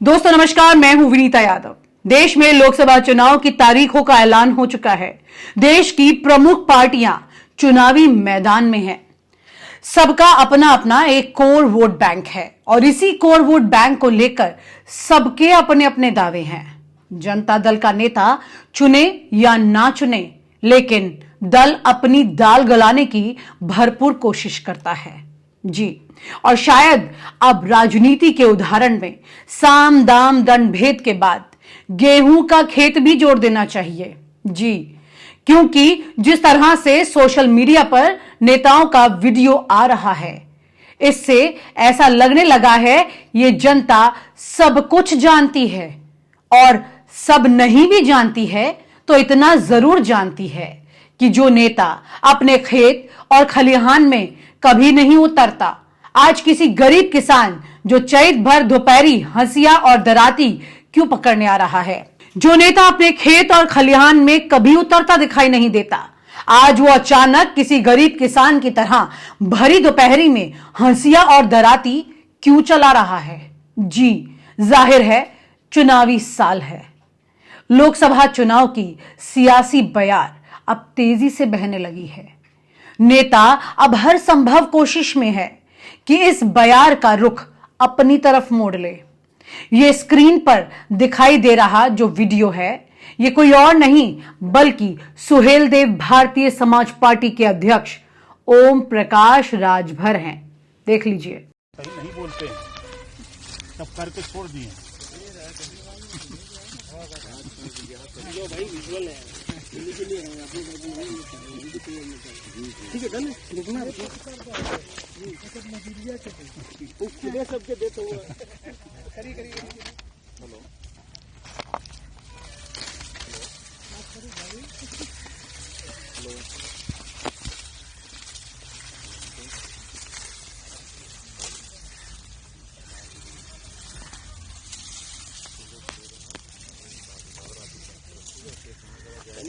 दोस्तों नमस्कार, मैं हूं विनीता यादव। देश में लोकसभा चुनाव की तारीखों का ऐलान हो चुका है। देश की प्रमुख पार्टियां चुनावी मैदान में हैं। सबका अपना अपना एक कोर वोट बैंक है और इसी कोर वोट बैंक को लेकर सबके अपने अपने दावे हैं। जनता दल का नेता चुने या ना चुने, लेकिन दल अपनी दाल गलाने की भरपूर कोशिश करता है जी। और शायद अब राजनीति के उदाहरण में साम दाम दंड भेद के बाद गेहूं का खेत भी जोड़ देना चाहिए जी, क्योंकि जिस तरह से सोशल मीडिया पर नेताओं का वीडियो आ रहा है, इससे ऐसा लगने लगा है ये जनता सब कुछ जानती है, और सब नहीं भी जानती है तो इतना जरूर जानती है कि जो नेता अपने खेत और खलिहान में कभी नहीं उतरता, आज किसी गरीब किसान जो चैत भर दोपहरी हंसिया और दराती क्यों पकड़ने आ रहा है। जो नेता अपने खेत और खलिहान में कभी उतरता दिखाई नहीं देता, आज वो अचानक किसी गरीब किसान की तरह भरी दोपहरी में हंसिया और दराती क्यों चला रहा है जी। जाहिर है चुनावी साल है। लोकसभा चुनाव की सियासी बयार अब तेजी से बहने लगी है। नेता अब हर संभव कोशिश में है कि इस बयार का रुख अपनी तरफ मोड़ ले। ये स्क्रीन पर दिखाई दे रहा जो वीडियो है, ये कोई और नहीं बल्कि सुहेलदेव भारतीय समाज पार्टी के अध्यक्ष ओम प्रकाश राजभर हैं। देख लीजिए। नहीं बोलते हैं, तब करके छोड़ दिए। जो भाई विजुअल है, के लिए ठीक है, डन रुकना सबके देते हुए करी हेलो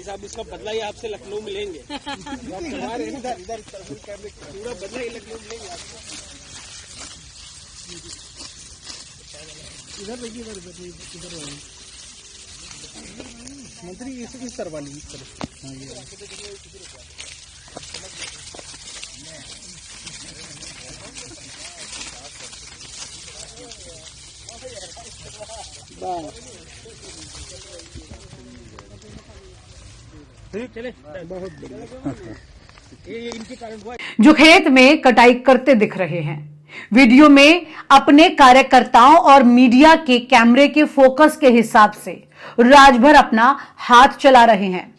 साहब, इसका बदला ही आपसे लखनऊ में लेंगे। इधर पूरा बदला ही लखनऊ में लेंगे आपको। इधर देखिए, इधर मंत्री इसे किस तरह वाली जो खेत में कटाई करते दिख रहे हैं, वीडियो में अपने कार्यकर्ताओं और मीडिया के कैमरे के फोकस के हिसाब से राजभर अपना हाथ चला रहे हैं।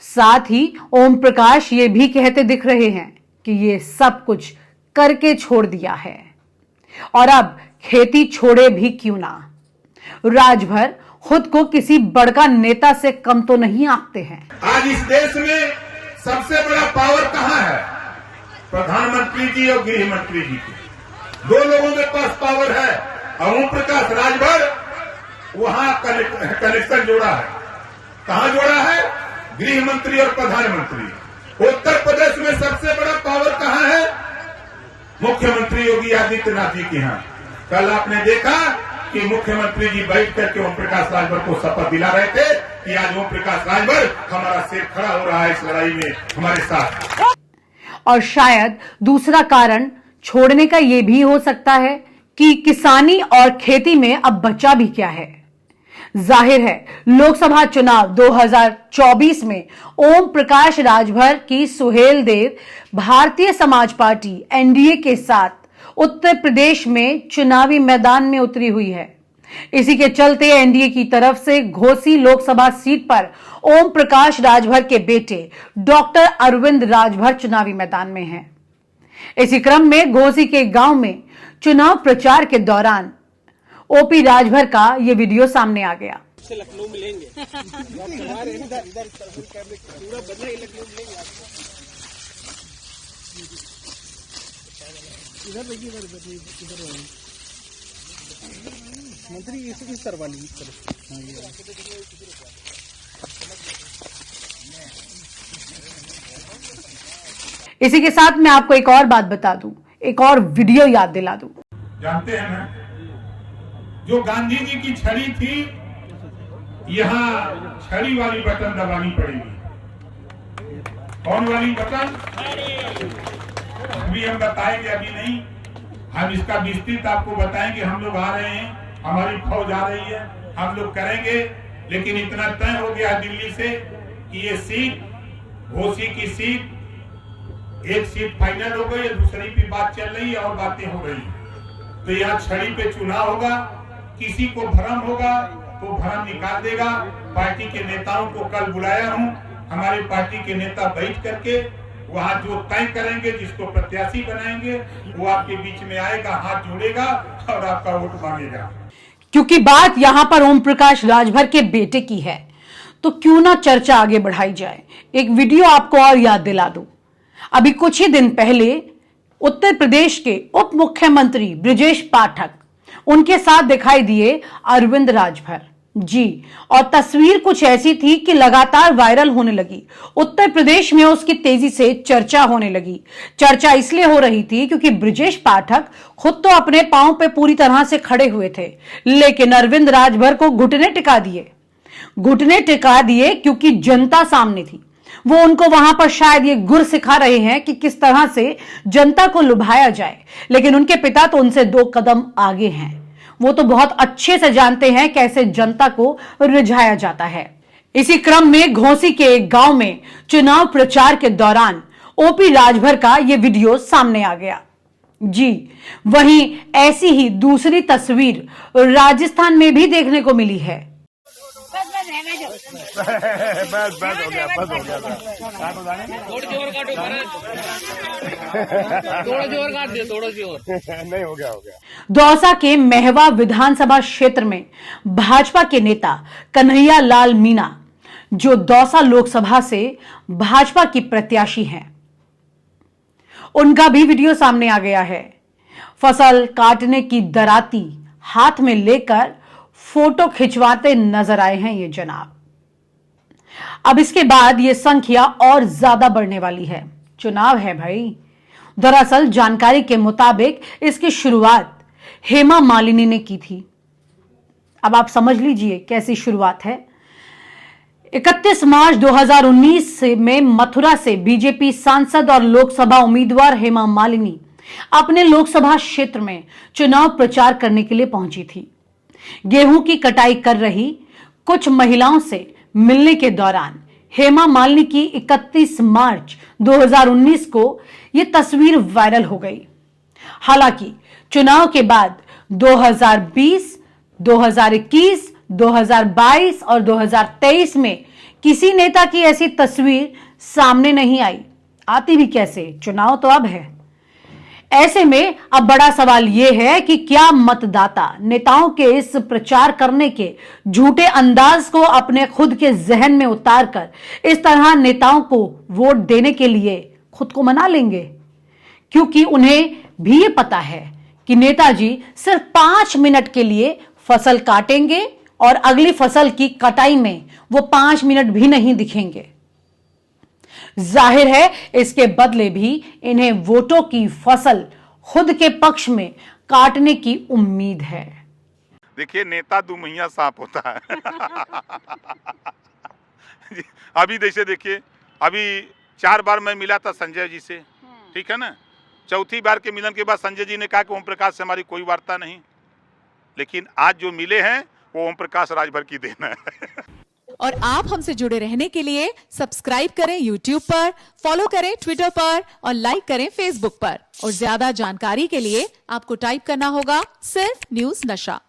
साथ ही ओम प्रकाश ये भी कहते दिख रहे हैं कि ये सब कुछ करके छोड़ दिया है और अब खेती छोड़े भी क्यों ना। राजभर खुद को किसी बड़का नेता से कम तो नहीं आंकते हैं। आज इस देश में सबसे बड़ा पावर कहां है? प्रधानमंत्री जी और गृह मंत्री जी की। दो लोगों के पास पावर है और ओम प्रकाश राजभर वहां कनेक्शन जोड़ा है। कहां जोड़ा है? गृह मंत्री और प्रधानमंत्री। उत्तर प्रदेश में सबसे बड़ा पावर कहां है? मुख्यमंत्री योगी आदित्यनाथ जी के यहां। कल आपने देखा कि मुख्यमंत्री जी बैठ करके ओम प्रकाश राजभर को शपथ दिला रहे थे कि आज ओम प्रकाश राजभर हमारा सिर खड़ा हो रहा है इस लड़ाई में हमारे साथ। और शायद दूसरा कारण छोड़ने का यह भी हो सकता है कि किसानी और खेती में अब बचा भी क्या है। जाहिर है लोकसभा चुनाव 2024 में ओम प्रकाश राजभर की सुहेलदेव भारतीय समाज पार्टी एनडीए के साथ उत्तर प्रदेश में चुनावी मैदान में उतरी हुई है। इसी के चलते एनडीए की तरफ से घोसी लोकसभा सीट पर ओम प्रकाश राजभर के बेटे डॉक्टर अरविंद राजभर चुनावी मैदान में हैं। इसी क्रम में घोसी के गांव में चुनाव प्रचार के दौरान ओपी राजभर का यह वीडियो सामने आ गया। लखनऊ में लेंगे पूरा बदला ही लखनऊ में लेंगे आपको। इधर देखिए, इधर मंत्री इसे किस तरह वाली इसी के साथ मैं आपको एक और बात बता दूं, एक और वीडियो याद दिला दूं। जानते हैं ना जो गांधी जी की छड़ी थी, यहाँ छड़ी वाली बटन दबानी पड़ेगी। कौन वाली बटन? अभी हम बताएंगे, अभी नहीं। हम इसका विस्तृत आपको बताएंगे। हम लोग आ रहे हैं, हमारी फौज आ रही है, हम लोग करेंगे। लेकिन इतना तय हो गया दिल्ली से कि ये सीट, घोसी की सीट, एक सीट फाइनल हो गई है, दूसरी भी बात चल रही है और बातें हो रही है। तो यहाँ छड़ी पे चुनाव होगा। किसी को भ्रम होगा तो भ्रम निकाल देगा। पार्टी के नेताओं को कल बुलाया हूँ, हमारे पार्टी के नेता बैठ करके वहाँ जो तय करेंगे, जिसको प्रत्याशी बनाएंगे, वो आपके बीच में आएगा, हाथ जोड़ेगा और आपका वोट मांगेगा। क्योंकि बात यहां पर ओम प्रकाश राजभर के बेटे की है, तो क्यों ना चर्चा आगे बढ़ाई जाए। एक वीडियो आपको और याद दिला दूं। अभी कुछ ही दिन पहले उत्तर प्रदेश के उप मुख्यमंत्री ब्रजेश पाठक, उनके साथ दिखाई दिए अरविंद राजभर जी, और तस्वीर कुछ ऐसी थी कि लगातार वायरल होने लगी। उत्तर प्रदेश में उसकी तेजी से चर्चा होने लगी। चर्चा इसलिए हो रही थी क्योंकि ब्रजेश पाठक खुद तो अपने पांव पे पूरी तरह से खड़े हुए थे, लेकिन अरविंद राजभर को घुटने टिका दिए क्योंकि जनता सामने थी। वो उनको वहां पर शायद ये गुर सिखा रहे हैं कि किस तरह से जनता को लुभाया जाए, लेकिन उनके पिता तो उनसे 2 कदम आगे हैं। वो तो बहुत अच्छे से जानते हैं कैसे जनता को रिझाया जाता है। इसी क्रम में घोसी के एक गांव में चुनाव प्रचार के दौरान ओपी राजभर का यह वीडियो सामने आ गया जी। वहीं ऐसी ही दूसरी तस्वीर राजस्थान में भी देखने को मिली है। बस हो गया। थोड़ा जोर काट दे, थोड़ा जोर। नहीं, हो गया। दौसा के महवा विधानसभा क्षेत्र में भाजपा के नेता कन्हैया लाल मीणा, जो दौसा लोकसभा से भाजपा की प्रत्याशी हैं, उनका भी वीडियो सामने आ गया है। फसल काटने की दराती हाथ में लेकर फोटो खिंचवाते नजर आए हैं ये जनाब। अब इसके बाद ये संख्या और ज्यादा बढ़ने वाली है। चुनाव है भाई। दरअसल जानकारी के मुताबिक इसकी शुरुआत हेमा मालिनी ने की थी। अब आप समझ लीजिए कैसी शुरुआत है। 31 मार्च 2019 में मथुरा से बीजेपी सांसद और लोकसभा उम्मीदवार हेमा मालिनी अपने लोकसभा क्षेत्र में चुनाव प्रचार करने के लिए पहुंची थी। गेहूं की कटाई कर रही कुछ महिलाओं से मिलने के दौरान हेमा मालिनी की 31 मार्च 2019 को यह तस्वीर वायरल हो गई। हालांकि चुनाव के बाद 2020, 2021, 2022 और 2023 में किसी नेता की ऐसी तस्वीर सामने नहीं आई। आती भी कैसे, चुनाव तो अब है। ऐसे में अब बड़ा सवाल यह है कि क्या मतदाता नेताओं के इस प्रचार करने के झूठे अंदाज को अपने खुद के जहन में उतारकर इस तरह नेताओं को वोट देने के लिए खुद को मना लेंगे, क्योंकि उन्हें भी ये पता है कि नेताजी सिर्फ 5 मिनट के लिए फसल काटेंगे और अगली फसल की कटाई में वो 5 मिनट भी नहीं दिखेंगे। जाहिर है इसके बदले भी इन्हें वोटों की फसल खुद के पक्ष में काटने की उम्मीद है। देखिए, नेता दुमहिया सांप होता है। अभी जैसे देखिए, अभी 4 बार मैं मिला था संजय जी से, ठीक है ना। चौथी बार के मिलन के बाद संजय जी ने कहा कि ओम प्रकाश से हमारी कोई वार्ता नहीं, लेकिन आज जो मिले हैं वो ओम प्रकाश राजभर की देन है। और आप हमसे जुड़े रहने के लिए सब्सक्राइब करें YouTube पर, फॉलो करें Twitter पर और लाइक करें Facebook पर। और ज्यादा जानकारी के लिए आपको टाइप करना होगा सिर्फ न्यूज़ नशा।